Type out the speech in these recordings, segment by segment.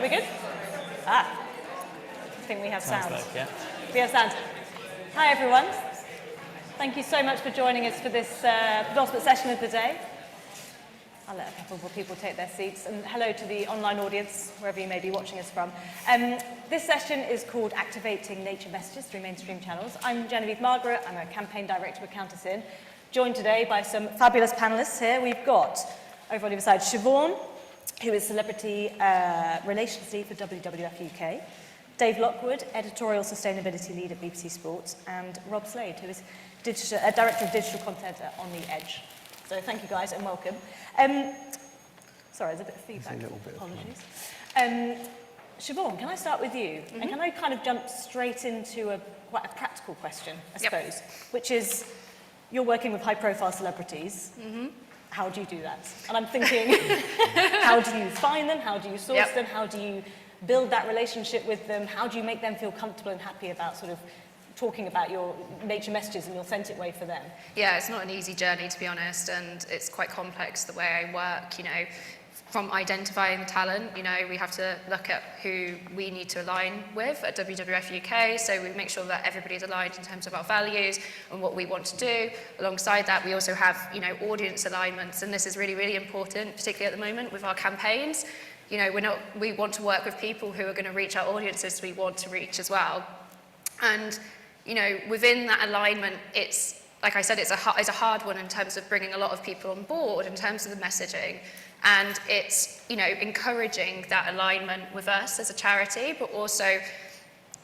we good? I think we have sound. Like, yeah. We have sound. Hi everyone. Thank you so much for joining us for this penultimate session of the day. I'll let a couple more people take their seats. And hello to the online audience, wherever you may be watching us from. This session is called Activating Nature Messages Through Mainstream Channels. I'm Genevieve Margrett. I'm a campaign director with Count Us In. Joined today by some fabulous panellists here. We've got, over on the other side, Siobhan, who is Celebrity Relations Lead for WWF-UK. Dave Lockwood, Editorial Sustainability Lead at BBC Sports. And Rob Slade, who is Director of Digital Content On The Edge. So thank you guys and welcome. Sorry, there's a bit of feedback. Apologies. Siobhan, can I start with you? Mm-hmm. And can I kind of jump straight into quite a practical question, I suppose, which is, you're working with high-profile celebrities. Mm-hmm. How do you do that? And I'm thinking, how do you find them? How do you source them? How do you build that relationship with them? How do you make them feel comfortable and happy about sort of talking about your nature messages in the authentic way for them? Yeah, it's not an easy journey, to be honest, and it's quite complex the way I work, you know, from identifying the talent. You know, we have to look at who we need to align with at WWF-UK, so we make sure that everybody's aligned in terms of our values and what we want to do. Alongside that, we also have, you know, audience alignments, and this is really, really important, particularly at the moment with our campaigns. You know, we want to work with people who are going to reach our audiences we want to reach as well. And you know, within that alignment, it's, like I said, it's a hard one in terms of bringing a lot of people on board in terms of the messaging. And it's, you know, encouraging that alignment with us as a charity, but also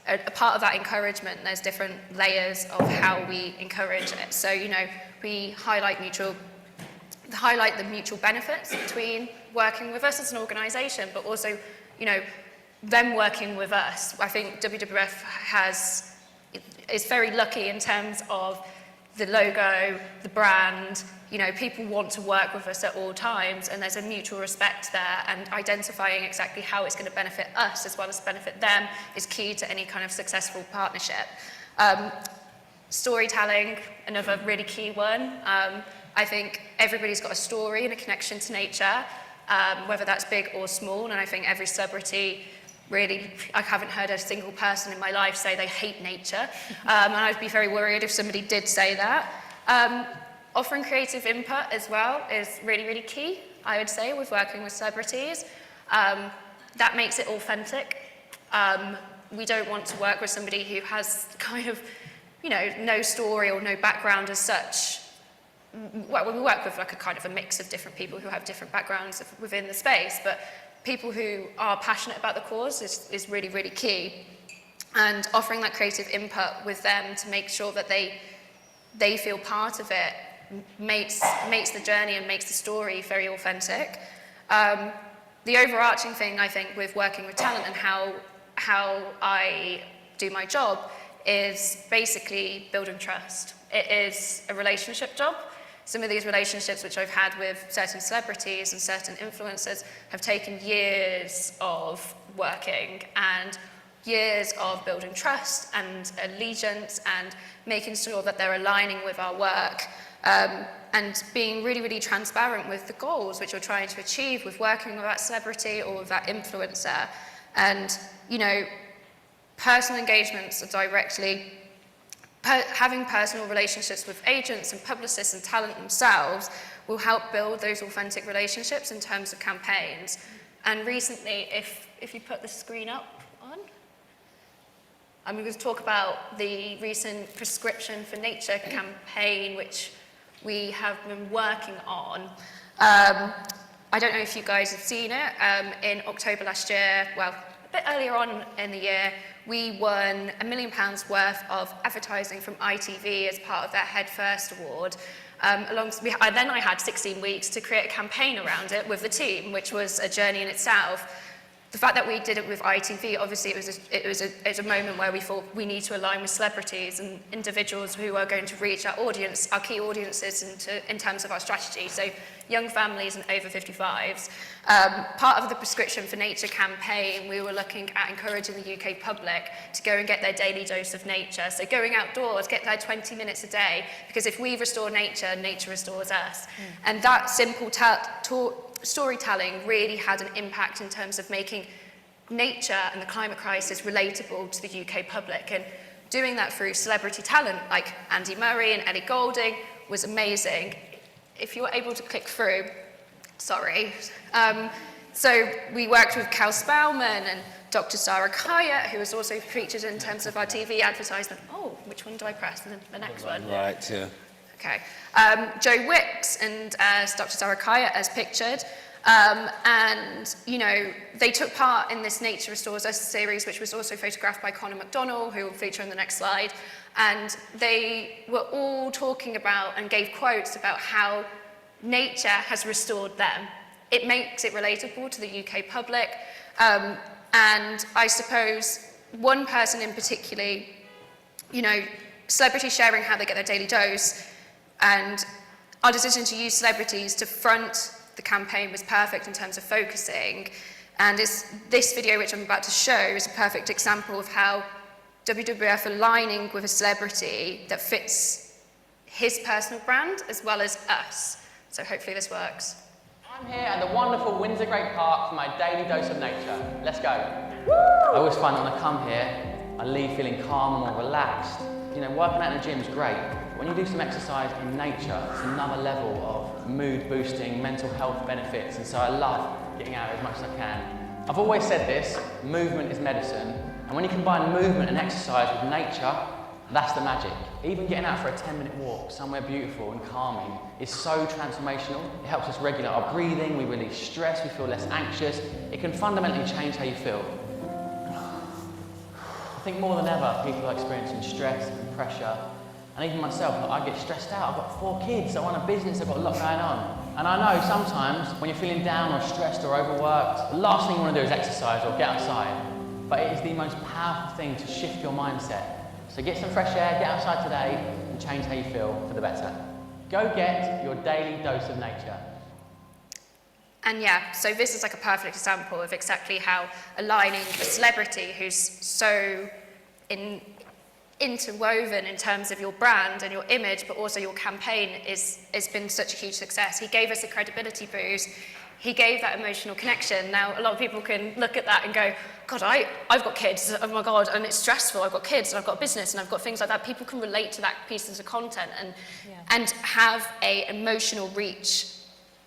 a part of that encouragement, there's different layers of how we encourage it. So, you know, we highlight the mutual benefits between working with us as an organisation, but also, you know, them working with us. I think WWF is very lucky in terms of the logo, the brand. You know, people want to work with us at all times, and there's a mutual respect there, and identifying exactly how it's going to benefit us as well as benefit them is key to any kind of successful partnership. Storytelling, another really key one. I think everybody's got a story and a connection to nature, whether that's big or small, and I think every celebrity really, I haven't heard a single person in my life say they hate nature, and I'd be very worried if somebody did say that. Offering creative input as well is really, really key, I would say, with working with celebrities. That makes it authentic. We don't want to work with somebody who has kind of, you know, no story or no background as such. Well, we work with like a kind of a mix of different people who have different backgrounds within the space, but people who are passionate about the cause is really, really key. And offering that creative input with them to make sure that they feel part of it makes the journey and makes the story very authentic. The overarching thing, I think, with working with talent and how I do my job is basically building trust. It is a relationship job. Some of these relationships which I've had with certain celebrities and certain influencers have taken years of working and years of building trust and allegiance and making sure that they're aligning with our work, and being really, really transparent with the goals which you're trying to achieve with working with that celebrity or with that influencer. And, you know, personal engagements are directly having personal relationships with agents and publicists and talent themselves will help build those authentic relationships in terms of campaigns. And recently, if you put the screen up on, I'm going to talk about the recent Prescription for Nature campaign, which we have been working on. I don't know if you guys have seen it. In October last year, well, a bit earlier on in the year, we won £1 million worth of advertising from ITV as part of their Head First award. Then I had 16 weeks to create a campaign around it with the team, which was a journey in itself. The fact that we did it with ITV, obviously it was a moment where we thought we need to align with celebrities and individuals who are going to reach our audience, our key audiences in terms of our strategy, so young families and over 55s. Part of the Prescription for Nature campaign, we were looking at encouraging the UK public to go and get their daily dose of nature. So going outdoors, get their 20 minutes a day, because if we restore nature, nature restores us. And that simple storytelling really had an impact in terms of making nature and the climate crisis relatable to the UK public. And doing that through celebrity talent like Andy Murray and Ellie Goulding was amazing. If you're able to click through, sorry. So we worked with Cal Spellman and Dr. Sarah Kaya, who was also featured in terms of our TV advertisement. Oh, which one do I press? The next one. Right, yeah. Okay. Joe Wicks and Dr. Sarah Kaya as pictured. And, you know, they took part in this Nature Restores Us series, which was also photographed by Conor McDonnell, who will feature on the next slide. And they were all talking about and gave quotes about how nature has restored them. It makes it relatable to the UK public. And I suppose one person in particular, you know, celebrities sharing how they get their daily dose, and our decision to use celebrities to front the campaign was perfect in terms of focusing. And this video, which I'm about to show, is a perfect example of how WWF aligning with a celebrity that fits his personal brand as well as us. So hopefully this works. I'm here at the wonderful Windsor Great Park for my daily dose of nature. Let's go. Woo! I always find that when I come here, I leave feeling calm and more relaxed. You know, working out in the gym is great, but when you do some exercise in nature, it's another level of mood boosting, mental health benefits, and so I love getting out as much as I can. I've always said this, movement is medicine, and when you combine movement and exercise with nature, that's the magic. Even getting out for a 10-minute walk somewhere beautiful and calming is so transformational. It helps us regulate our breathing, we release stress, we feel less anxious. It can fundamentally change how you feel. I think more than ever, people are experiencing stress and pressure. And even myself, I get stressed out. I've got 4 kids, I run a business, I've got a lot going on. And I know sometimes when you're feeling down or stressed or overworked, the last thing you want to do is exercise or get outside. But it is the most powerful thing to shift your mindset. So get some fresh air, get outside today, and change how you feel for the better. Go get your daily dose of nature. And yeah, so this is like a perfect example of exactly how aligning a celebrity who's so interwoven in terms of your brand and your image, but also your campaign has been such a huge success. He gave us a credibility boost. He gave that emotional connection. Now, a lot of people can look at that and go, God, I've got kids, oh my God, and it's stressful. I've got kids and I've got business and I've got things like that. People can relate to that pieces of content and have a emotional reach,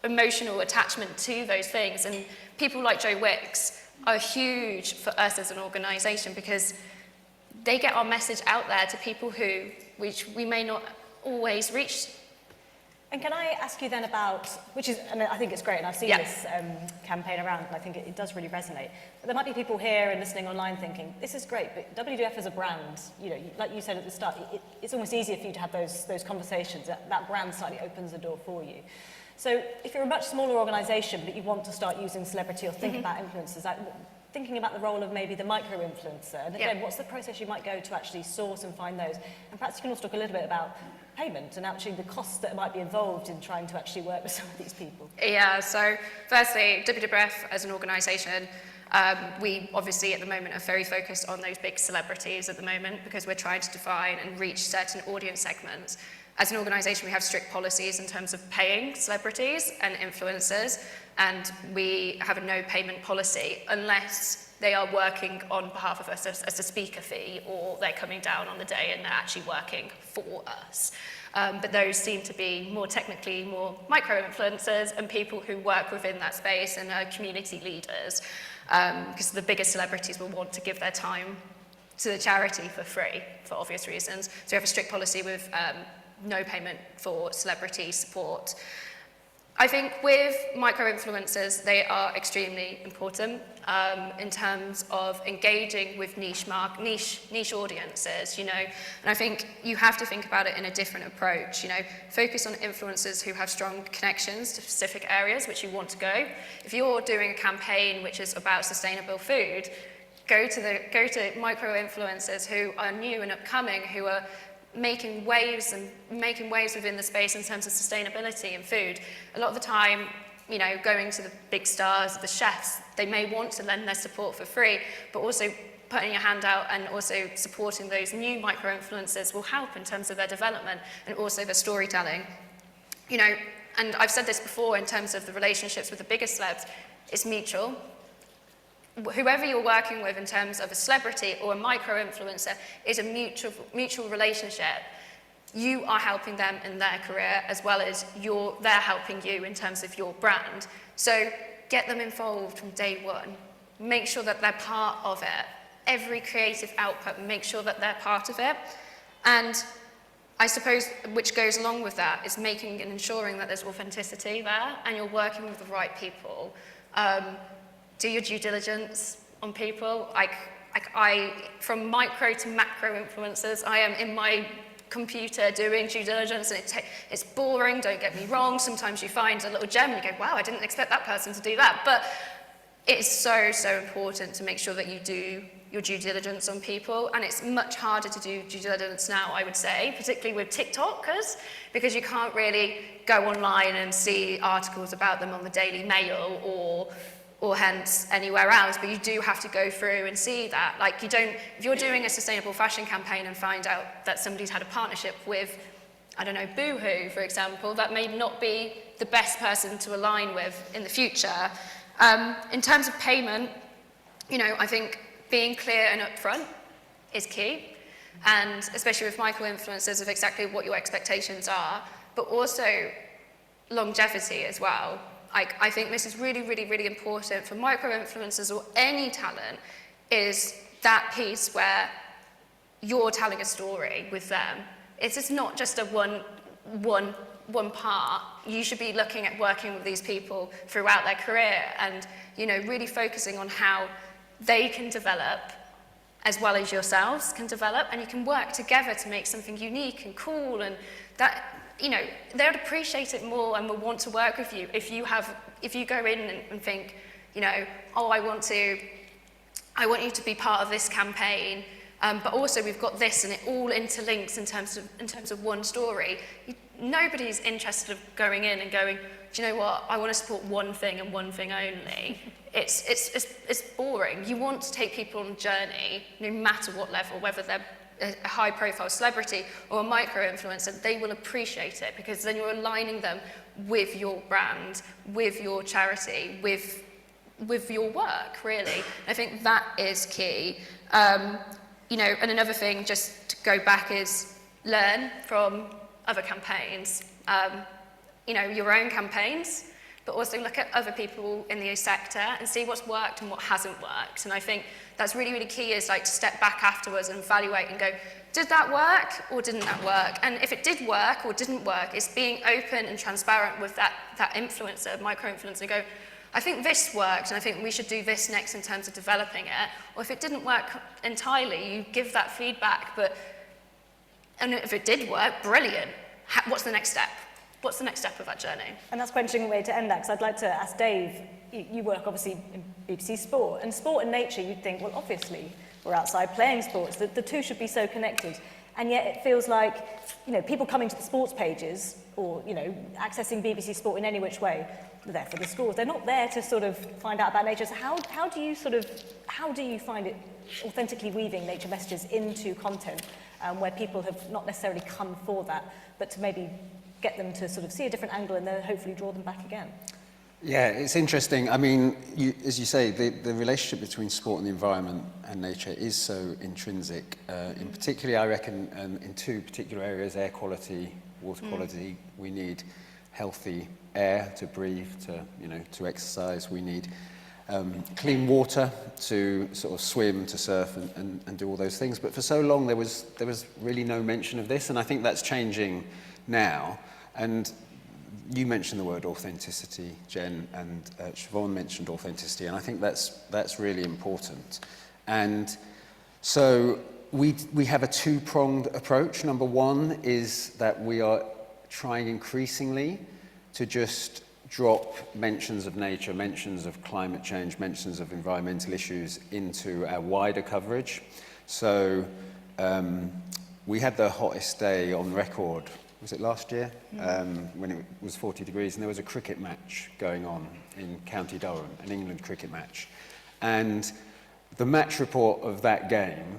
emotional attachment to those things. And people like Joe Wicks are huge for us as an organisation because they get our message out there to people which we may not always reach. And can I ask you then about, and I think it's great, and I've seen this campaign around, and I think it does really resonate. But there might be people here and listening online thinking, this is great, but WWF as a brand, you know, like you said at the start, it's almost easier for you to have those conversations. That brand slightly opens the door for you. So if you're a much smaller organisation, but you want to start using celebrity or think about influencers, like thinking about the role of maybe the micro-influencer, and again, what's the process you might go to actually source and find those? And perhaps you can also talk a little bit about payment and actually the costs that might be involved in trying to actually work with some of these people. Yeah, so firstly, WWF as an organisation, we obviously at the moment are very focused on those big celebrities at the moment because we're trying to define and reach certain audience segments. As an organisation, we have strict policies in terms of paying celebrities and influencers, and we have a no payment policy unless they are working on behalf of us as a speaker fee or they're coming down on the day and they're actually working for us. But those seem to be more technically more micro-influencers and people who work within that space and are community leaders, because the bigger celebrities will want to give their time to the charity for free for obvious reasons. So we have a strict policy with no payment for celebrity support. I think with micro-influencers, they are extremely important in terms of engaging with niche audiences, you know, and I think you have to think about it in a different approach, you know, focus on influencers who have strong connections to specific areas which you want to go. If you're doing a campaign which is about sustainable food, go to micro-influencers who are new and upcoming, who are making waves within the space in terms of sustainability and food. A lot of the time, you know, going to the big stars, the chefs, they may want to lend their support for free, but also putting your hand out and also supporting those new micro-influencers will help in terms of their development and also their storytelling. You know, and I've said this before in terms of the relationships with the biggest celebs, it's mutual. whoever you're working with in terms of a celebrity or a micro-influencer is a mutual relationship. You are helping them in their career as well as they're helping you in terms of your brand. So get them involved from day one. Make sure that they're part of it. Every creative output, make sure that they're part of it. And I suppose which goes along with that is making and ensuring that there's authenticity there and you're working with the right people. Do your due diligence on people. From micro to macro influencers, I am in my computer doing due diligence, and it's boring, don't get me wrong. Sometimes you find a little gem and you go, wow, I didn't expect that person to do that. But it's so, so important to make sure that you do your due diligence on people, and it's much harder to do due diligence now, I would say, particularly with TikTokers, because you can't really go online and see articles about them on the Daily Mail or hence anywhere else, but you do have to go through and see that. Like, you don't, if you're doing a sustainable fashion campaign and find out that somebody's had a partnership with, I don't know, Boohoo, for example, that may not be the best person to align with in the future. In terms of payment, you know, I think being clear and upfront is key, and especially with micro-influencers of exactly what your expectations are, but also longevity as well. I think this is really, really, really important for micro-influencers or any talent, is that piece where you're telling a story with them. It's just not just a one part. You should be looking at working with these people throughout their career and, you know, really focusing on how they can develop as well as yourselves can develop, and you can work together to make something unique and cool, and that, you know, they would appreciate it more and will want to work with you if you go in and think, you know, oh, I want you to be part of this campaign, but also we've got this, and it all interlinks in terms of one story. Nobody's interested of going in and going, do you know what, I want to support one thing and one thing only. It's boring. You want to take people on a journey, no matter what level, whether they're a high-profile celebrity or a micro-influencer. They will appreciate it because then you're aligning them with your brand, with your charity, with your work, really. I think that is key. You know, and another thing, just to go back, is learn from other campaigns. You know, your own campaigns, but also look at other people in the sector and see what's worked and what hasn't worked. And I think that's really, really key, is like to step back afterwards and evaluate and go, did that work or didn't that work? And if it did work or didn't work, it's being open and transparent with that influencer, micro-influencer, and go, I think this worked, and I think we should do this next in terms of developing it. Or if it didn't work entirely, you give that feedback, and if it did work, brilliant. What's the next step? What's the next step of that journey? And that's quite an interesting way to end that, because I'd like to ask Dave, you work obviously in BBC Sport, and sport and nature, you'd think, well, obviously, we're outside playing sports, the two should be so connected. And yet it feels like, you know, people coming to the sports pages or, you know, accessing BBC Sport in any which way, they're there for the scores. They're not there to sort of find out about nature. So how do you find it authentically weaving nature messages into content where people have not necessarily come for that, but to maybe get them to sort of see a different angle and then hopefully draw them back again? Yeah, it's interesting. I mean, as you say, the relationship between sport and the environment and nature is so intrinsic. In particular, I reckon, in two particular areas, air quality, water quality. We need healthy air to breathe, to exercise. We need clean water to sort of swim, to surf, and do all those things. But for so long, there was really no mention of this, and I think that's changing now. And you mentioned the word authenticity, Jen, and Siobhan mentioned authenticity, and I think that's really important. And so we have a two-pronged approach. Number one is that we are trying increasingly to just drop mentions of nature, mentions of climate change, mentions of environmental issues into our wider coverage. So we had the hottest day on record, was it last year, when it was 40 degrees, and there was a cricket match going on in County Durham, an England cricket match. And the match report of that game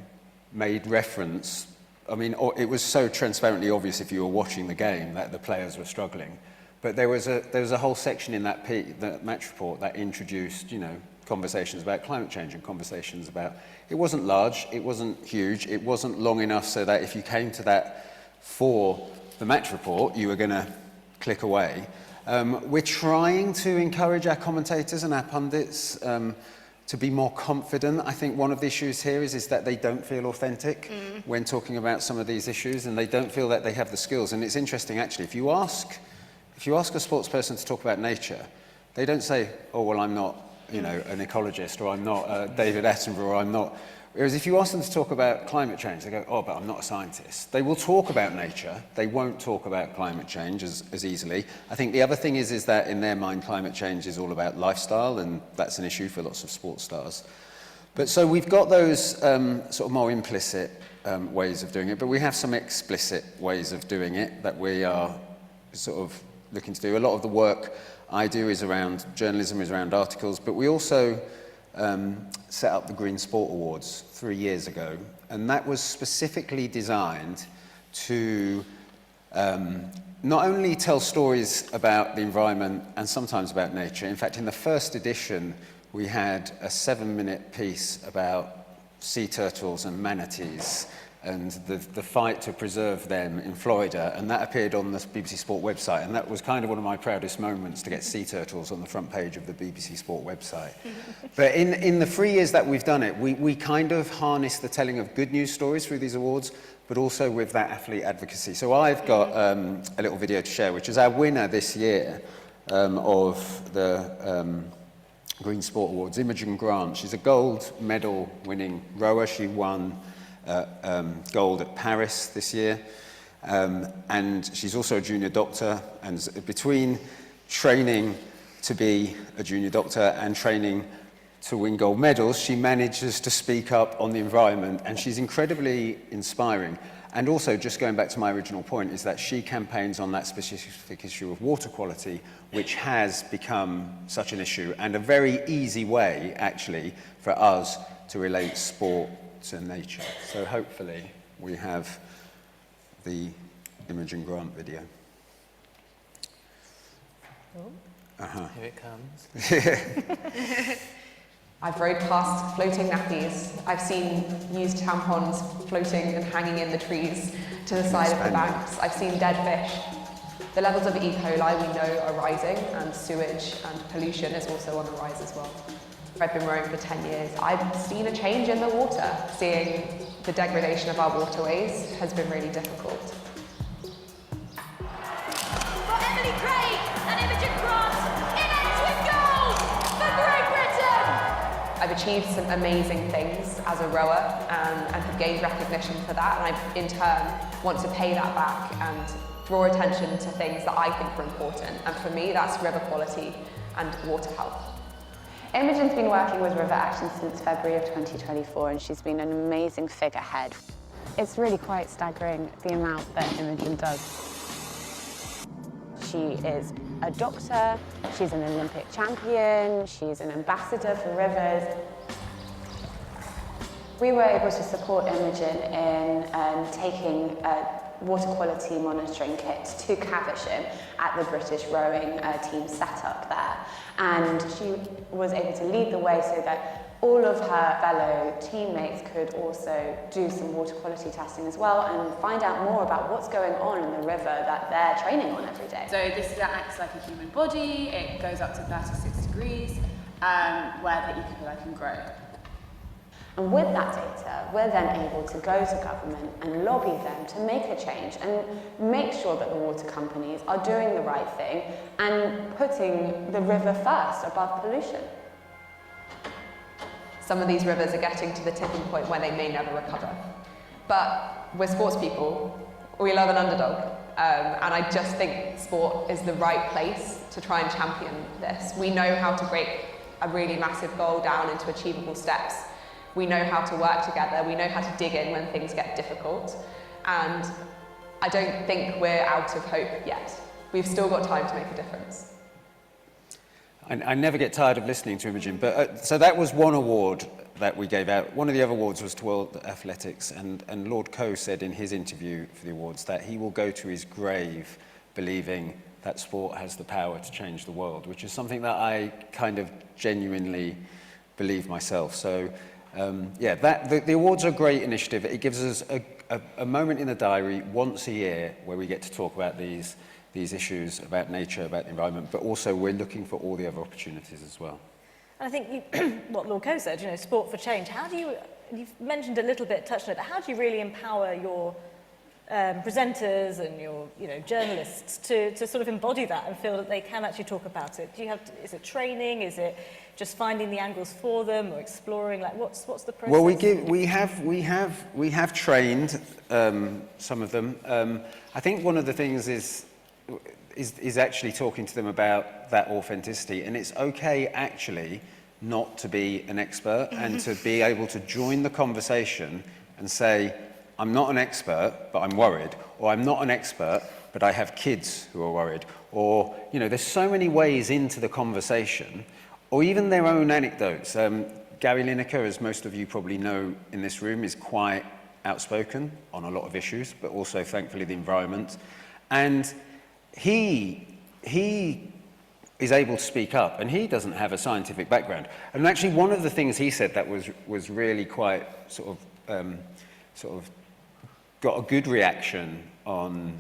made reference, I mean, it was so transparently obvious if you were watching the game that the players were struggling. But there was a whole section in that match report that introduced, conversations about climate change and conversations about, it wasn't large, it wasn't huge, it wasn't long enough so that if you came to that for the match report, you were going to click away. We're trying to encourage our commentators and our pundits to be more confident. I think one of the issues here is that they don't feel authentic when talking about some of these issues, and they don't feel that they have the skills. And it's interesting, actually, if you ask a sports person to talk about nature, they don't say, oh, well, I'm not, you know, an ecologist, or I'm not David Attenborough, or I'm not. Whereas if you ask them to talk about climate change, they go, oh, but I'm not a scientist. They will talk about nature. They won't talk about climate change as easily. I think the other thing is that in their mind, climate change is all about lifestyle, and that's an issue for lots of sports stars. But so we've got those sort of more implicit ways of doing it, but we have some explicit ways of doing it that we are sort of looking to do. A lot of the work I do is around journalism, is around articles, but we also set up the Green Sport Awards 3 years ago, and that was specifically designed to not only tell stories about the environment and sometimes about nature. In fact, in the first edition, we had a 7-minute piece about sea turtles and manatees and the fight to preserve them in Florida, and that appeared on the BBC Sport website, and that was kind of one of my proudest moments, to get sea turtles on the front page of the BBC Sport website. But in the 3 years that we've done it, we kind of harness the telling of good news stories through these awards, but also with that athlete advocacy. So I've got a little video to share, which is our winner this year of the Green Sport Awards, Imogen Grant. She's a gold medal winning rower. She won gold at Paris this year, and she's also a junior doctor, and between training to be a junior doctor and training to win gold medals, she manages to speak up on the environment, and she's incredibly inspiring. And also, just going back to my original point, is that she campaigns on that specific issue of water quality, which has become such an issue, and a very easy way, actually, for us to relate sport to nature. So hopefully we have the Imogen Grant video. Here it comes. I've rode past floating nappies. I've seen used tampons floating and hanging in the trees to the side of the banks. I've seen dead fish. The levels of E. coli we know are rising, and sewage and pollution is also on the rise as well. I've been rowing for 10 years. I've seen a change in the water. Seeing the degradation of our waterways has been really difficult. For Emily Craig and Imogen Grant, it ends with gold for Great Britain! I've achieved some amazing things as a rower and have gained recognition for that, and I, in turn, want to pay that back and draw attention to things that I think are important. And for me, that's river quality and water health. Imogen's been working with River Action since February of 2024, and she's been an amazing figurehead. It's really quite staggering the amount that Imogen does. She is a doctor, she's an Olympic champion, she's an ambassador for rivers. We were able to support Imogen in taking water quality monitoring kit to Caversham at the British rowing team set up there. And she was able to lead the way so that all of her fellow teammates could also do some water quality testing as well and find out more about what's going on in the river that they're training on every day. So this acts like a human body. It goes up to 36 degrees where the E. coli can grow. And with that data, we're then able to go to government and lobby them to make a change and make sure that the water companies are doing the right thing and putting the river first above pollution. Some of these rivers are getting to the tipping point where they may never recover. But we're sports people, we love an underdog, and I just think sport is the right place to try and champion this. We know how to break a really massive goal down into achievable steps. We know how to work together, we know how to dig in when things get difficult, and I don't think we're out of hope yet. We've still got time to make a difference. I never get tired of listening to Imogen, but so that was one award that we gave out. One of the other awards was to World Athletics, and Lord Coe said in his interview for the awards that he will go to his grave believing that sport has the power to change the world, which is something that I kind of genuinely believe myself. So yeah, the awards are a great initiative. It gives us a moment in the diary once a year where we get to talk about these issues, about nature, about the environment, but also we're looking for all the other opportunities as well. And I think what Lord Coe said, sport for change, how do you've mentioned a little bit, touched on it, but how do you really empower your presenters and your journalists to sort of embody that and feel that they can actually talk about it? Is it training? Is it just finding the angles for them or exploring? Like what's the process? Well, we have trained some of them. I think one of the things is actually talking to them about that authenticity, and it's okay actually not to be an expert and to be able to join the conversation and say, I'm not an expert, but I'm worried, or I'm not an expert, but I have kids who are worried, or, there's so many ways into the conversation, or even their own anecdotes. Gary Lineker, as most of you probably know in this room, is quite outspoken on a lot of issues, but also, thankfully, the environment. And he is able to speak up, and he doesn't have a scientific background. And actually, one of the things he said that was really quite sort of got a good reaction on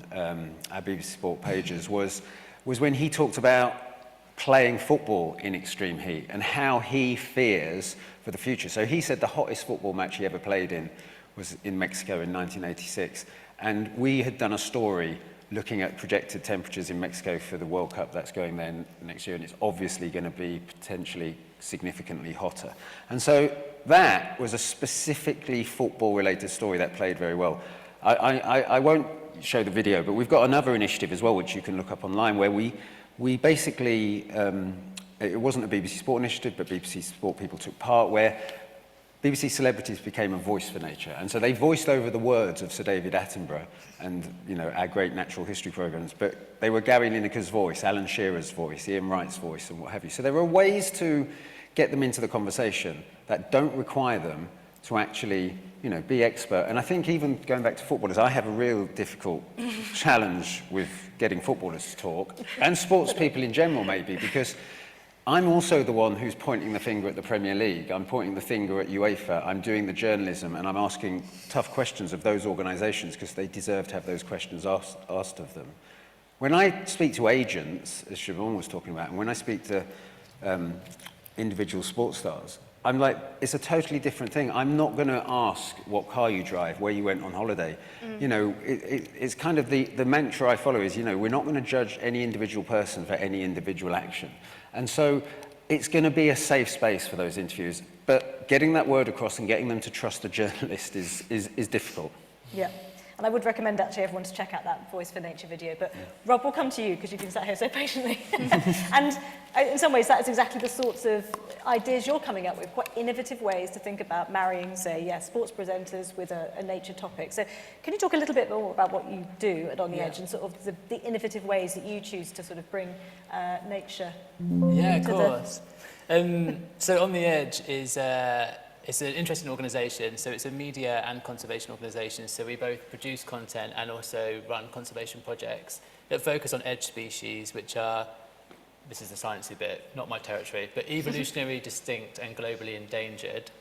our BBC Sport pages was when he talked about playing football in extreme heat and how he fears for the future. So he said the hottest football match he ever played in was in Mexico in 1986. And we had done a story looking at projected temperatures in Mexico for the World Cup that's going there next year, and it's obviously going to be potentially significantly hotter. And so that was a specifically football-related story that played very well. I won't show the video, but we've got another initiative as well, which you can look up online, where we basically, it wasn't a BBC Sport initiative, but BBC Sport people took part, where BBC celebrities became a voice for nature. And so they voiced over the words of Sir David Attenborough and, our great natural history programs, but they were Gary Lineker's voice, Alan Shearer's voice, Ian Wright's voice, and what have you. So there are ways to get them into the conversation that don't require them to actually, be expert. And I think even going back to footballers, I have a real difficult challenge with getting footballers to talk, and sports people in general maybe, because I'm also the one who's pointing the finger at the Premier League. I'm pointing the finger at UEFA. I'm doing the journalism, and I'm asking tough questions of those organisations because they deserve to have those questions asked of them. When I speak to agents, as Siobhan was talking about, and when I speak to individual sports stars, I'm like, it's a totally different thing. I'm not going to ask what car you drive, where you went on holiday. It's kind of the mantra I follow is, we're not going to judge any individual person for any individual action. And so it's going to be a safe space for those interviews. But getting that word across and getting them to trust the journalist is difficult. Yeah. And I would recommend actually everyone to check out that Voice for Nature video. But Rob, we'll come to you because you've been sat here so patiently. And in some ways, that is exactly the sorts of ideas you're coming up with, quite innovative ways to think about marrying, say, sports presenters with a nature topic. So can you talk a little bit more about what you do at On the Edge and sort of the innovative ways that you choose to sort of bring nature? Yeah, of course. So On the Edge is... it's an interesting organisation, so it's a media and conservation organisation, so we both produce content and also run conservation projects that focus on edge species, which are, this is the sciencey bit, not my territory, but evolutionary, distinct and globally endangered.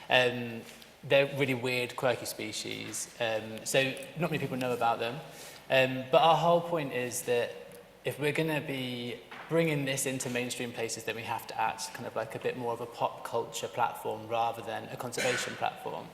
They're really weird, quirky species, so not many people know about them. But our whole point is that if we're going to be bringing this into mainstream places, then we have to act kind of like a bit more of a pop culture platform rather than a conservation platform.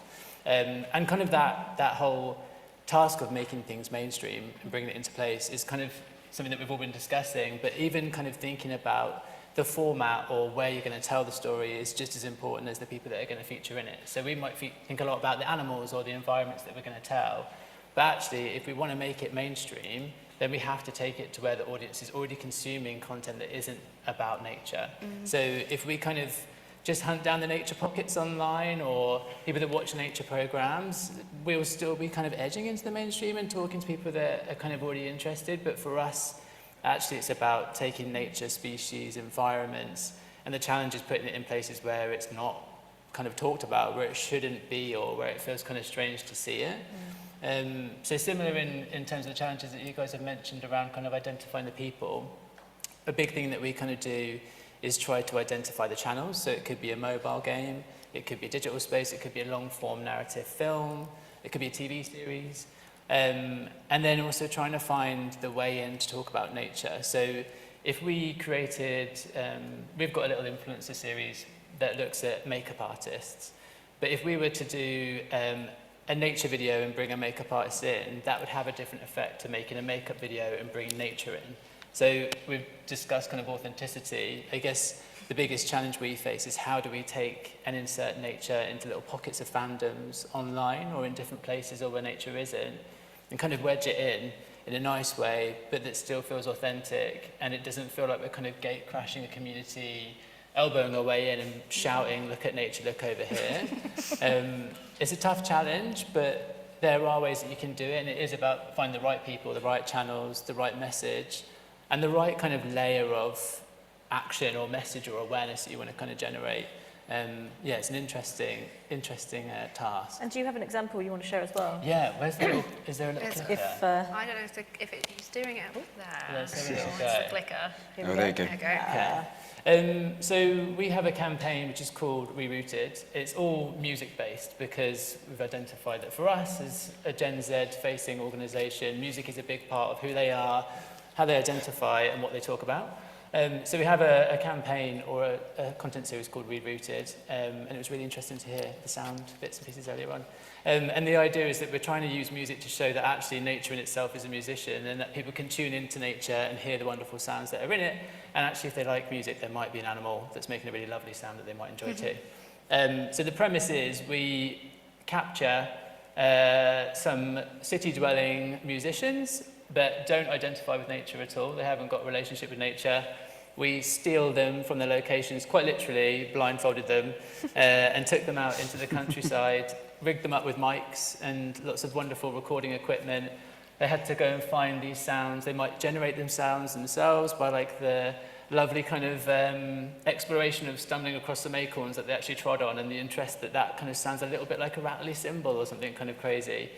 And kind of that whole task of making things mainstream and bringing it into place is kind of something that we've all been discussing, but even kind of thinking about the format or where you're going to tell the story is just as important as the people that are going to feature in it. So we might think a lot about the animals or the environments that we're going to tell, but actually if we want to make it mainstream, then we have to take it to where the audience is already consuming content that isn't about nature. So if we kind of just hunt down the nature pockets online or people that watch nature programs, we'll still be kind of edging into the mainstream and talking to people that are kind of already interested. But for us, actually it's about taking nature, species, environments, and the challenge is putting it in places where it's not kind of talked about, where it shouldn't be, or where it feels kind of strange to see it. So similar in terms of the challenges that you guys have mentioned around kind of identifying the people, a big thing that we kind of do is try to identify the channels. So it could be a mobile game, it could be a digital space, it could be a long-form narrative film, it could be a TV series. And then also trying to find the way in to talk about nature. So if we created, we've got a little influencer series that looks at makeup artists, but if we were to do a nature video and bring a makeup artist in, that would have a different effect to making a makeup video and bringing nature in. So we've discussed kind of authenticity. I guess the biggest challenge we face is how do we take and insert nature into little pockets of fandoms online or in different places or where nature isn't, and kind of wedge it in a nice way, but that still feels authentic, and it doesn't feel like we're kind of gate crashing a community, elbowing our way in and shouting, look at nature, look over here. It's a tough challenge, but there are ways that you can do it, and it is about finding the right people, the right channels, the right message, and the right kind of layer of action or message or awareness that you want to kind of generate. Yeah, it's an interesting task. And do you have an example you want to share as well? Yeah, where's the little, is there a little clicker? I don't know if he's doing it. Oh, there. Let's have a It's go. the clicker. Oh, there you go. There you go. Okay. So we have a campaign which is called Rerooted. It's all music-based because we've identified that for us as a Gen Z-facing organisation, music is a big part of who they are, how they identify and what they talk about. So we have a campaign or a content series called Rerooted, and it was really interesting to hear the sound bits and pieces earlier on. And the idea is that we're trying to use music to show that actually nature in itself is a musician, and that people can tune into nature and hear the wonderful sounds that are in it, and actually if they like music there might be an animal that's making a really lovely sound that they might enjoy too. So the premise is we capture some city-dwelling musicians but don't identify with nature at all. They haven't got a relationship with nature. We steal them from their locations, quite literally, blindfolded them, and took them out into the countryside, rigged them up with mics and lots of wonderful recording equipment. They had to go and find these sounds. They might generate them sounds themselves by like the lovely kind of exploration of stumbling across some acorns that they actually trod on, and the interest that that kind of sounds a little bit like a rattly cymbal or something kind of crazy.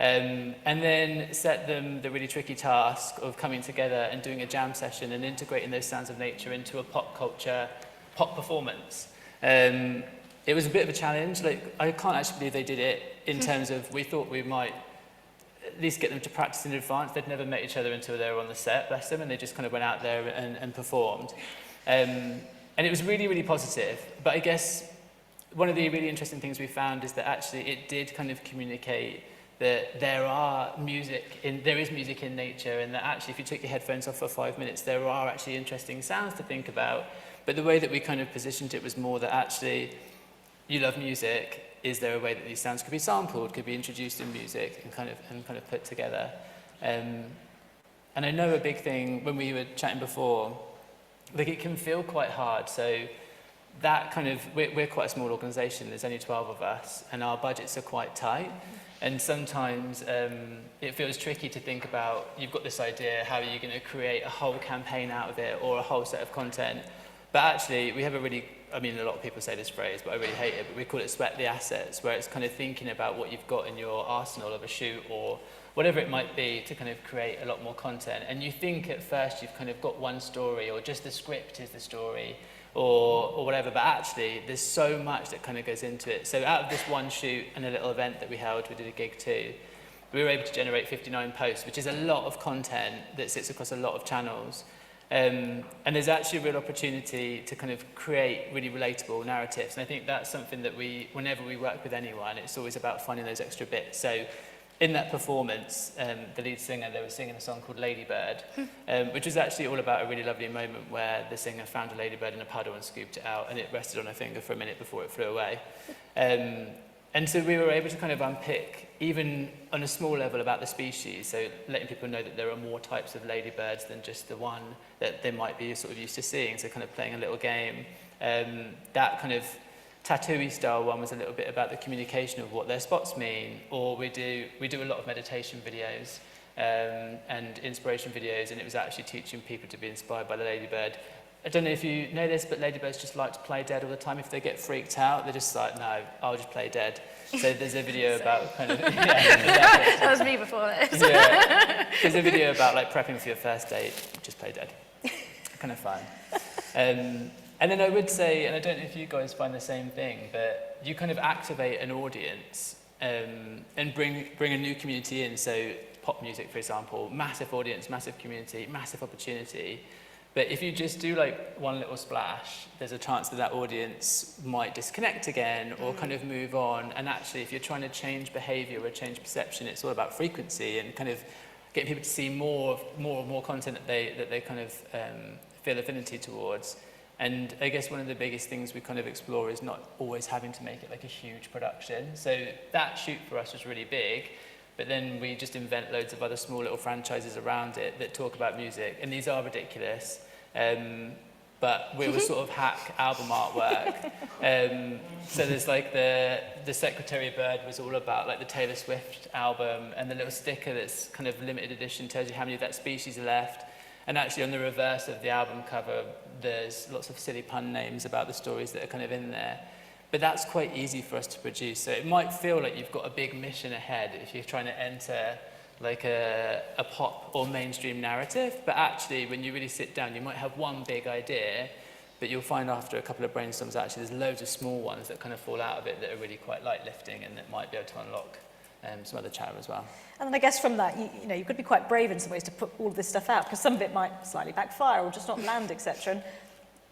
And then set them the really tricky task of coming together and doing a jam session and integrating those sounds of nature into a pop culture, pop performance. It was a bit of a challenge. Like, I can't actually believe they did it in terms of we thought we might at least get them to practice in advance. They'd never met each other until they were on the set, bless them, and they just kind of went out there and performed. And it was really, really positive. But I guess one of the really interesting things we found is that actually it did kind of communicate that there is music in nature, and that actually if you took your headphones off for 5 minutes, there are actually interesting sounds to think about. But the way that we kind of positioned it was more that actually you love music, is there a way that these sounds could be sampled, could be introduced in music and kind of put together. And I know a big thing when we were chatting before, like it can feel quite hard. So that kind of, we're quite a small organisation, there's only 12 of us, and our budgets are quite tight. And sometimes it feels tricky to think about, you've got this idea, how are you going to create a whole campaign out of it or a whole set of content? But actually, we have a really, I mean, a lot of people say this phrase, but I really hate it, but we call it sweat the assets, where it's kind of thinking about what you've got in your arsenal of a shoot or whatever it might be to kind of create a lot more content. And you think at first you've kind of got one story or just the script is the story, or whatever, but actually there's so much that kind of goes into it. So out of this one shoot and a little event that we held, we did a gig too, we were able to generate 59 posts, which is a lot of content that sits across a lot of channels. And there's actually a real opportunity to kind of create really relatable narratives. And I think that's something that whenever we work with anyone, it's always about finding those extra bits. So in that performance, the lead singer, they were singing a song called Ladybird, which was actually all about a really lovely moment where the singer found a ladybird in a puddle and scooped it out, and it rested on her finger for a minute before it flew away. And so we were able to kind of unpick, even on a small level, about the species, so letting people know that there are more types of ladybirds than just the one that they might be sort of used to seeing, so kind of playing a little game. That kind of tattoo-y style one was a little bit about the communication of what their spots mean, or we do a lot of meditation videos and inspiration videos, and it was actually teaching people to be inspired by the ladybird. I don't know if you know this, but ladybirds just like to play dead all the time. If they get freaked out, they're just like, no, I'll just play dead. So there's a video about kind of, yeah, exactly. That was me before this. Yeah. There's a video about like prepping for your first date, just play dead. Kind of fun. And then I would say, and I don't know if you guys find the same thing, but you kind of activate an audience and bring a new community in. So pop music, for example, massive audience, massive community, massive opportunity. But if you just do like one little splash, there's a chance that that audience might disconnect again or kind of move on. And actually, if you're trying to change behavior or change perception, it's all about frequency and kind of getting people to see more content that they kind of feel affinity towards. And I guess one of the biggest things we kind of explore is not always having to make it like a huge production. So that shoot for us was really big, but then we just invent loads of other small little franchises around it that talk about music. And these are ridiculous, but we will sort of hack album artwork. So there's like the Secretary Bird was all about like the Taylor Swift album, and the little sticker that's kind of limited edition tells you how many of that species are left. And actually on the reverse of the album cover, there's lots of silly pun names about the stories that are kind of in there. But that's quite easy for us to produce. So it might feel like you've got a big mission ahead if you're trying to enter like a pop or mainstream narrative. But actually, when you really sit down, you might have one big idea, but you'll find after a couple of brainstorms, actually, there's loads of small ones that kind of fall out of it that are really quite light lifting and that might be able to unlock some other chatter as well. And then I guess from that, you know, you've got to be quite brave in some ways to put all of this stuff out, because some of it might slightly backfire or just not land, etc. And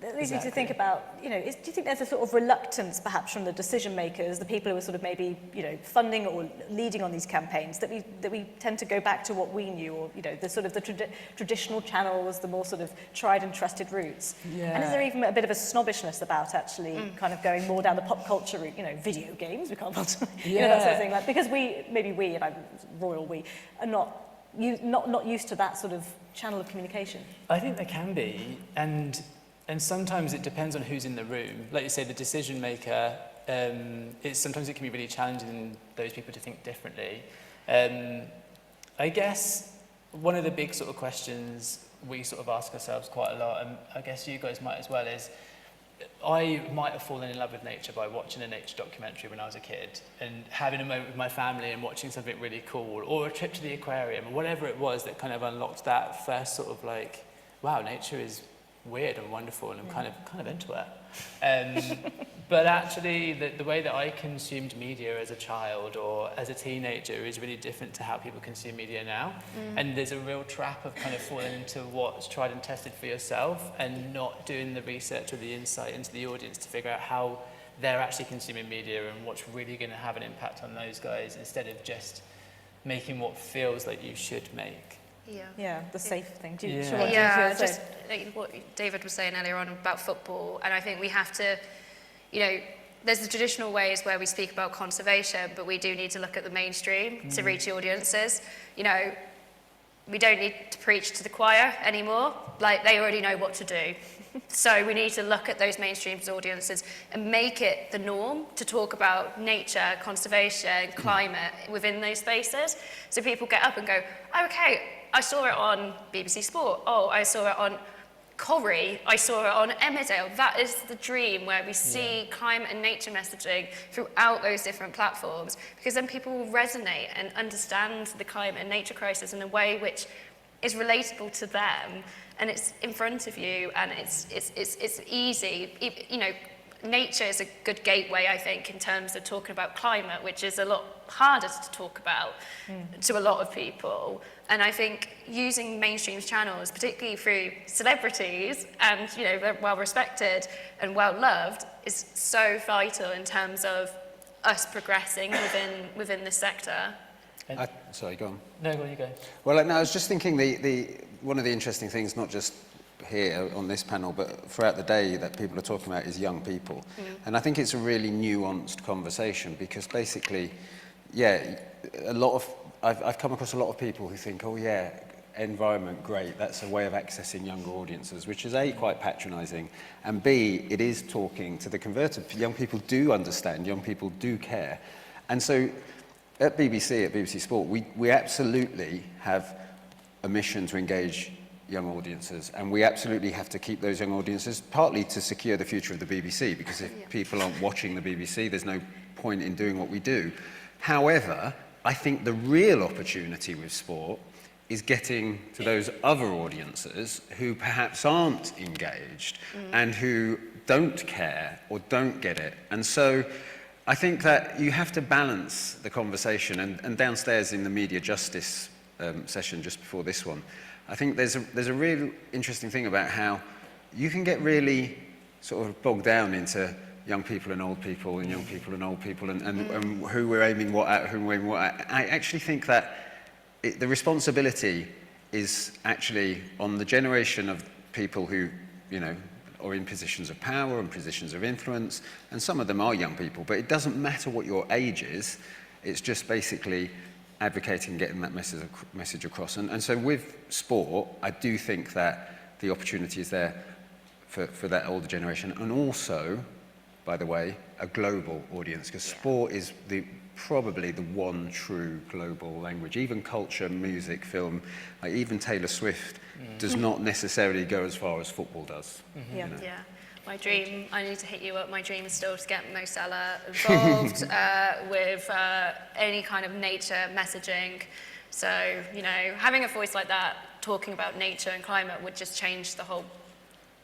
that leads me to think about, you know, do you think there's a sort of reluctance perhaps from the decision makers, the people who are sort of maybe, you know, funding or leading on these campaigns, that we tend to go back to what we knew, or, you know, the sort of the traditional channels, the more sort of tried and trusted routes? Yeah. And is there even a bit of a snobbishness about actually kind of going more down the pop culture route, you know, video games, we can't, you know, that sort of thing, like, because we, and I'm royal we, are not used to that sort of channel of communication? I think there can be, and sometimes it depends on who's in the room. Like you say, the decision maker, sometimes it can be really challenging those people to think differently. I guess one of the big sort of questions we sort of ask ourselves quite a lot, and I guess you guys might as well, is I might have fallen in love with nature by watching a nature documentary when I was a kid and having a moment with my family and watching something really cool, or a trip to the aquarium, or whatever it was that kind of unlocked that first sort of like, wow, nature is weird and wonderful, and I'm kind of into it. But actually, the way that I consumed media as a child or as a teenager is really different to how people consume media now. And there's a real trap of kind of falling into what's tried and tested for yourself and not doing the research or the insight into the audience to figure out how they're actually consuming media and what's really going to have an impact on those guys, instead of just making what feels like you should make. Yeah, the safe thing. Do you, Yeah. Siobhan, Yeah, do you just like what David was saying earlier on about football, and I think we have to, you know, there's the traditional ways where we speak about conservation, but we do need to look at the mainstream to reach the audiences. You know, we don't need to preach to the choir anymore, like they already know what to do. So we need to look at those mainstream audiences and make it the norm to talk about nature, conservation, climate within those spaces. So people get up and go, oh, okay, I saw it on BBC Sport. Oh, I saw it on Corrie. I saw it on Emmerdale. That is the dream, where we see climate and nature messaging throughout those different platforms, because then people will resonate and understand the climate and nature crisis in a way which is relatable to them, and it's in front of you, and it's easy. You know, nature is a good gateway, I think, in terms of talking about climate, which is a lot harder to talk about to a lot of people. And I think using mainstream channels, particularly through celebrities, and, you know, they're well respected and well loved, is so vital in terms of us progressing within this sector. Sorry, go on. No, well, you go. Well, no, I was just thinking one of the interesting things, not just here on this panel, but throughout the day, that people are talking about is young people. And I think it's a really nuanced conversation, because basically, yeah, I've come across a lot of people who think, oh yeah, environment, great, that's a way of accessing younger audiences, which is A, quite patronising, and B, it is talking to the converted. Young people do understand, young people do care. And so at BBC Sport, we absolutely have a mission to engage young audiences, and we absolutely have to keep those young audiences, partly to secure the future of the BBC, because if people aren't watching the BBC, there's no point in doing what we do. However, I think the real opportunity with sport is getting to those other audiences who perhaps aren't engaged and who don't care or don't get it. And so I think that you have to balance the conversation, and downstairs in the media justice session just before this one, I think there's a real interesting thing about how you can get really sort of bogged down into young people and old people and young people and old people and who we're aiming what at, who we're aiming what at. I actually think that the responsibility is actually on the generation of people who, you know, are in positions of power and positions of influence, and some of them are young people, but it doesn't matter what your age is, it's just basically advocating and getting that message across. And so with sport, I do think that the opportunity is there for that older generation, and also, by the way, a global audience, because sport is probably the one true global language. Even culture, music, film, like even Taylor Swift does not necessarily go as far as football does. Yeah. My dream, I need to hit you up, my dream is still to get Mo Salah involved with any kind of nature messaging. So, you know, having a voice like that, talking about nature and climate would just change the whole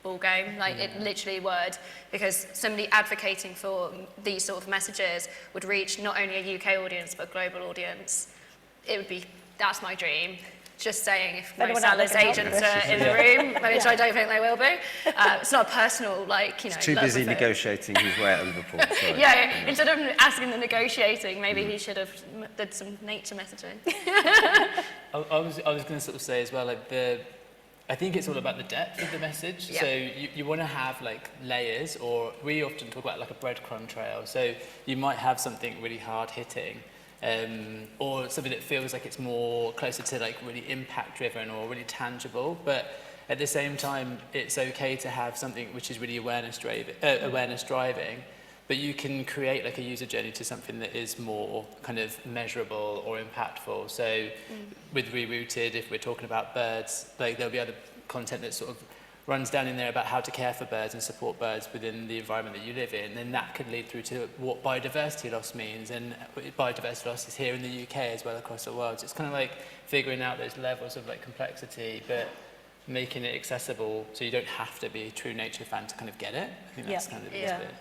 ball game, like it literally would, because somebody advocating for these sort of messages would reach not only a UK audience but a global audience. It would be, that's my dream. Just saying, if Mo Salah's agents are in the room, which I don't think they will be, it's not a personal, like, you know. He's too busy negotiating his way out of Liverpool. Sorry. Yeah, instead of asking the negotiating, maybe he should have did some nature messaging. I was going to sort of say as well, like I think it's all about the depth of the message. Yeah. So you want to have like layers, or we often talk about like a breadcrumb trail. So you might have something really hard hitting, or something that feels like it's more closer to like really impact driven or really tangible. But at the same time, it's okay to have something which is really awareness driving. But you can create like a user journey to something that is more kind of measurable or impactful. So with Rerouted, if we're talking about birds, like there'll be other content that sort of runs down in there about how to care for birds and support birds within the environment that you live in. Then that could lead through to what biodiversity loss means. And biodiversity loss is here in the UK as well across the world. So it's kind of like figuring out those levels of like complexity, but making it accessible so you don't have to be a true nature fan to kind of get it. I think that's kind of the biggest bit.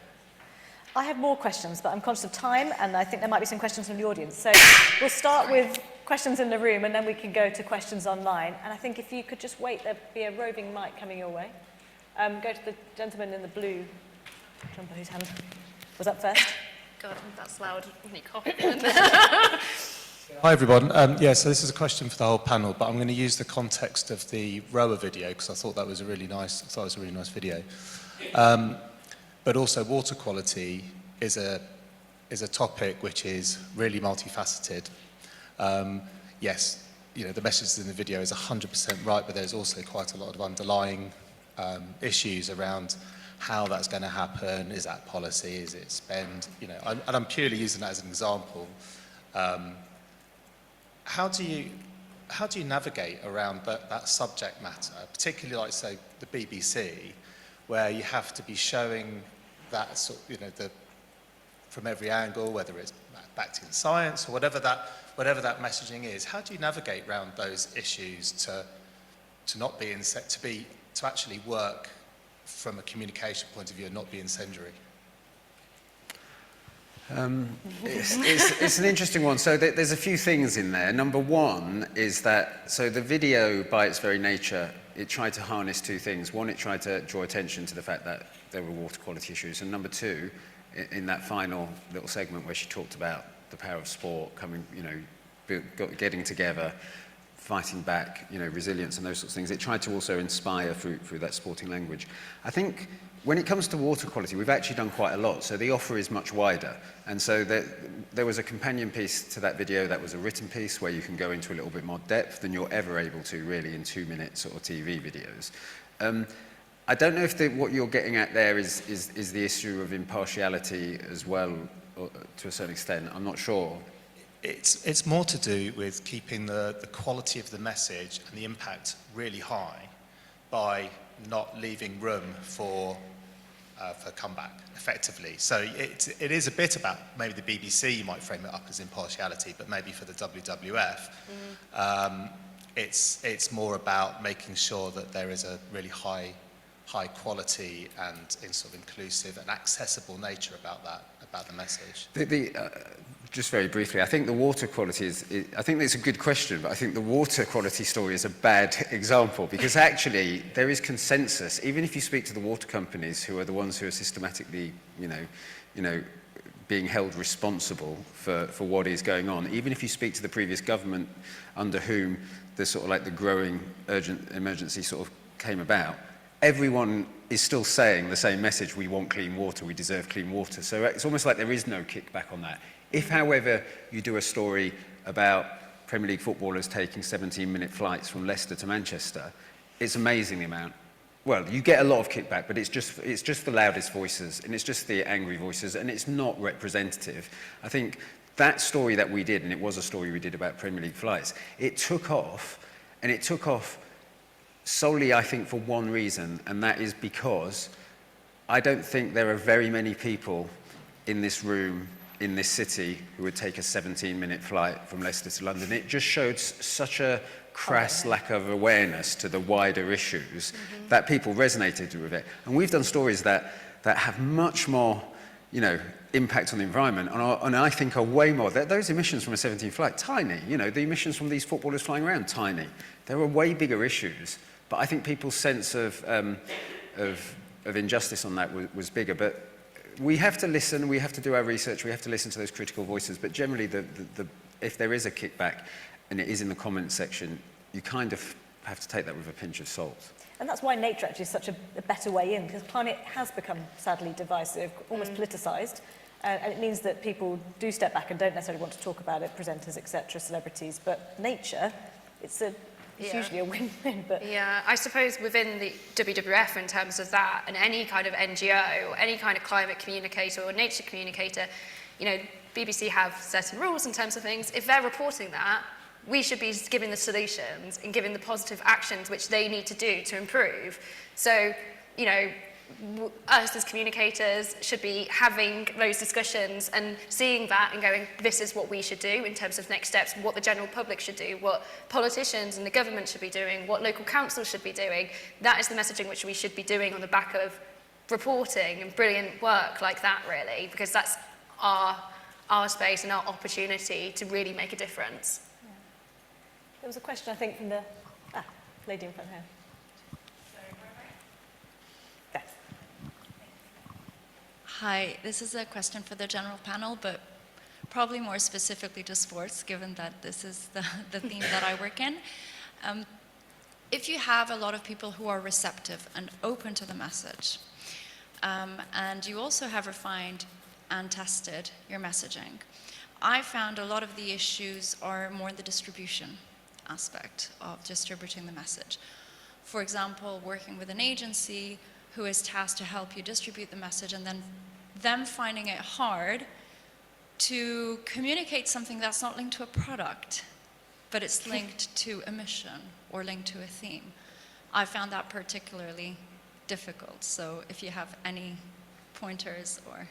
I have more questions, but I'm conscious of time, and I think there might be some questions from the audience. So we'll start with questions in the room, and then we can go to questions online. And I think if you could just wait, there'll be a roving mic coming your way. Go to the gentleman in the blue jumper whose hand was up first. God, that's loud. Hi everyone. So this is a question for the whole panel, but I'm going to use the context of the rower video because I thought that was a really nice. Video. But also water quality is a topic which is really multifaceted. Yes, you know, the message in the video is 100% right, but there's also quite a lot of underlying issues around how that's going to happen. Is that policy? Is it spend? You know, and I'm purely using that as an example. How do you navigate around that subject matter, particularly like, say, the BBC, where you have to be showing that sort, you know, from every angle, whether it's backed in science or whatever that messaging is. How do you navigate around those issues to not be to actually work from a communication point of view and not be incendiary? It's an interesting one. So there's a few things in there. Number one is that, so the video by its very nature, it tried to harness two things. One, it tried to draw attention to the fact that there were water quality issues. And number two, in that final little segment where she talked about the power of sport coming, you know, getting together, fighting back, you know, resilience and those sorts of things, it tried to also inspire through that sporting language. I think when it comes to water quality, we've actually done quite a lot. So the offer is much wider. And so there was a companion piece to that video that was a written piece where you can go into a little bit more depth than you're ever able to really in 2-minute sort of TV videos. I don't know if what you're getting at there is the issue of impartiality as well, or, to a certain extent. I'm not sure. It's more to do with keeping the quality of the message and the impact really high by not leaving room for comeback, effectively. So it is a bit about, maybe the BBC, you might frame it up as impartiality, but maybe for the WWF, it's more about making sure that there is a really high quality and sort of inclusive and accessible nature about the message. Just very briefly, I think the water quality I think it's a good question, but I think the water quality story is a bad example, because actually there is consensus. Even if you speak to the water companies, who are the ones who are systematically, being held responsible for what is going on, even if you speak to the previous government under whom the sort of like the growing urgent emergency sort of came about, everyone is still saying the same message: we want clean water, we deserve clean water. So it's almost like there is no kickback on that. If, however, you do a story about Premier League footballers taking 17-minute flights from Leicester to Manchester, it's amazing the amount. Well, you get a lot of kickback, but it's just the loudest voices, and it's just the angry voices, and it's not representative. I think that story that we did, and it was a story we did about Premier League flights, it took off, and it took off solely, I think, for one reason, and that is because I don't think there are very many people in this room, in this city, who would take a 17-minute flight from Leicester to London. It just showed such a crass lack of awareness to the wider issues that people resonated with it. And we've done stories that have much more, impact on the environment, and I think are way more. Those emissions from a 17 flight, tiny. The emissions from these footballers flying around, tiny. There are way bigger issues, but I think people's sense of injustice on that was bigger. But we have to listen, we have to do our research, we have to listen to those critical voices, but generally if there is a kickback and it is in the comments section, you kind of have to take that with a pinch of salt. And that's why nature actually is such a better way in, because climate has become sadly divisive, almost politicised, and it means that people do step back and don't necessarily want to talk about it, presenters, etc., celebrities, but nature, it's usually a win-win. But yeah, I suppose within the WWF, in terms of that, and any kind of NGO or any kind of climate communicator or nature communicator, BBC have certain rules in terms of things. If they're reporting that, we should be giving the solutions and giving the positive actions which they need to do to improve. So, us as communicators should be having those discussions and seeing that and going, this is what we should do in terms of next steps, what the general public should do, what politicians and the government should be doing, what local councils should be doing. That is the messaging which we should be doing on the back of reporting and brilliant work like that, really, because that's our space and our opportunity to really make a difference. Yeah. There was a question, I think, from the lady in front here. Hi, this is a question for the general panel, but probably more specifically to sports, given that this is the theme that I work in. If you have a lot of people who are receptive and open to the message, and you also have refined and tested your messaging, I found a lot of the issues are more in the distribution aspect of distributing the message. For example, working with an agency who is tasked to help you distribute the message, and then them finding it hard to communicate something that's not linked to a product, but it's linked to a mission or linked to a theme. I found that particularly difficult. So if you have any pointers or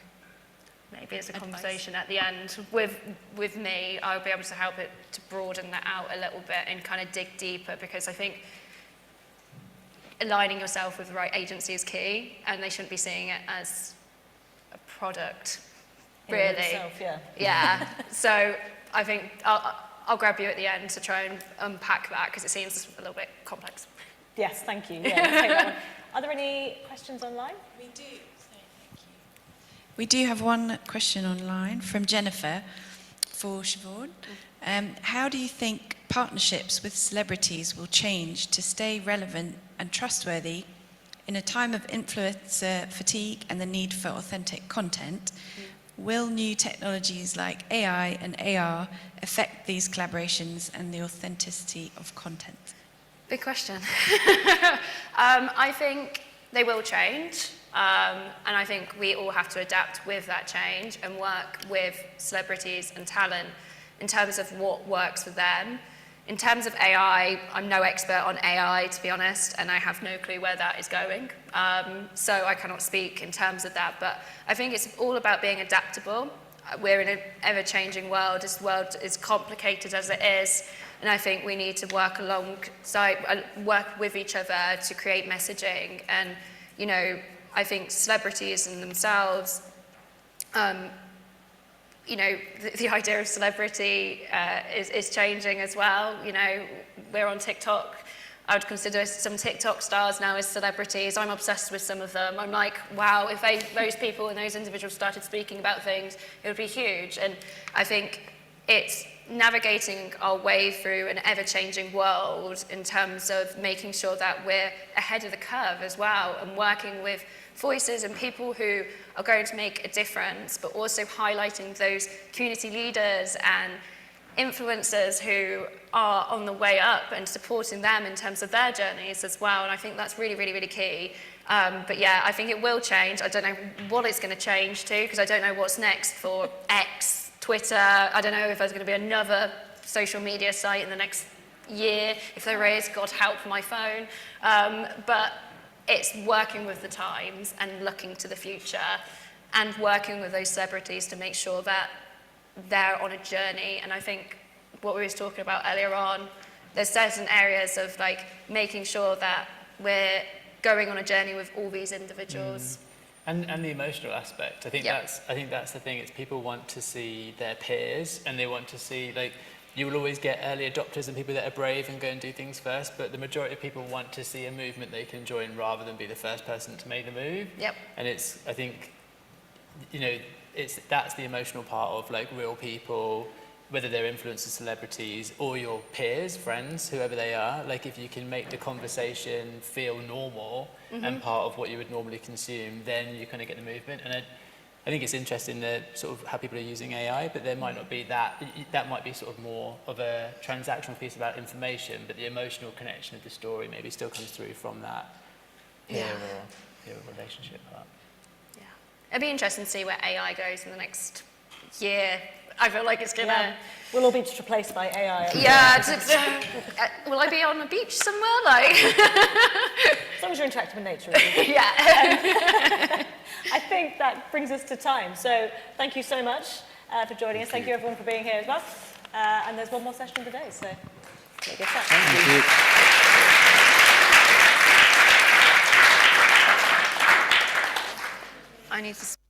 maybe it's a advice. conversation at the end with me, I'll be able to help it to broaden that out a little bit and kind of dig deeper, because I think aligning yourself with the right agency is key, and they shouldn't be seeing it as a product, really. In itself, yeah. Yeah. So I think I'll grab you at the end to try and unpack that, because it seems a little bit complex. Yes, thank you. Yeah, let's take that one. Are there any questions online? We do. Thank you. We do have one question online from Jennifer for Siobhan. How do you think partnerships with celebrities will change to stay relevant and trustworthy in a time of influencer fatigue and the need for authentic content? Will new technologies like AI and AR affect these collaborations and the authenticity of content? Big question. I think they will change, and I think we all have to adapt with that change and work with celebrities and talent in terms of what works for them. In terms of AI, I'm no expert on AI, to be honest, and I have no clue where that is going. So I cannot speak in terms of that, but I think it's all about being adaptable. We're in an ever-changing world. This world is complicated as it is. And I think we need to work with each other to create messaging. And, you know, I think celebrities in themselves, you know, the idea of celebrity is changing as well. You know, we're on TikTok. I would consider some TikTok stars now as celebrities. I'm obsessed with some of them. I'm like, wow, if those people and those individuals started speaking about things, it would be huge. And I think it's navigating our way through an ever-changing world in terms of making sure that we're ahead of the curve as well, and working with voices and people who are going to make a difference, but also highlighting those community leaders and influencers who are on the way up and supporting them in terms of their journeys as well. And I think that's really, really, really key. But yeah, I think it will change. I don't know what it's going to change to, because I don't know what's next for X, Twitter. I don't know if there's going to be another social media site in the next year. If there is, God help my phone. But it's working with the times and looking to the future and working with those celebrities to make sure that they're on a journey. And I think what we were talking about earlier on, there's certain areas of like making sure that we're going on a journey with all these individuals. And the emotional aspect. I think that's the thing. It's people want to see their peers, and they want to see, like, you will always get early adopters and people that are brave and go and do things first, but the majority of people want to see a movement they can join rather than be the first person to make the move. Yep. And it's, I think, you know, that's the emotional part of like real people, whether they're influencers, celebrities, or your peers, friends, whoever they are. Like, if you can make the conversation feel normal and part of what you would normally consume, then you kind of get the movement. And I think it's interesting that sort of how people are using AI, but there might not be that might be sort of more of a transactional piece about information, but the emotional connection of the story maybe still comes through from that peer or relationship part. Yeah. It'd be interesting to see where AI goes in the next year. I feel like it's gonna... We'll all be replaced by AI. Yeah, will I be on the beach somewhere? Like, as long as you're interacting with nature. Yeah. I think that brings us to time. So thank you so much for joining us. Thank you everyone for being here as well. And there's one more session of the day, so take a step. Thank you. I need to...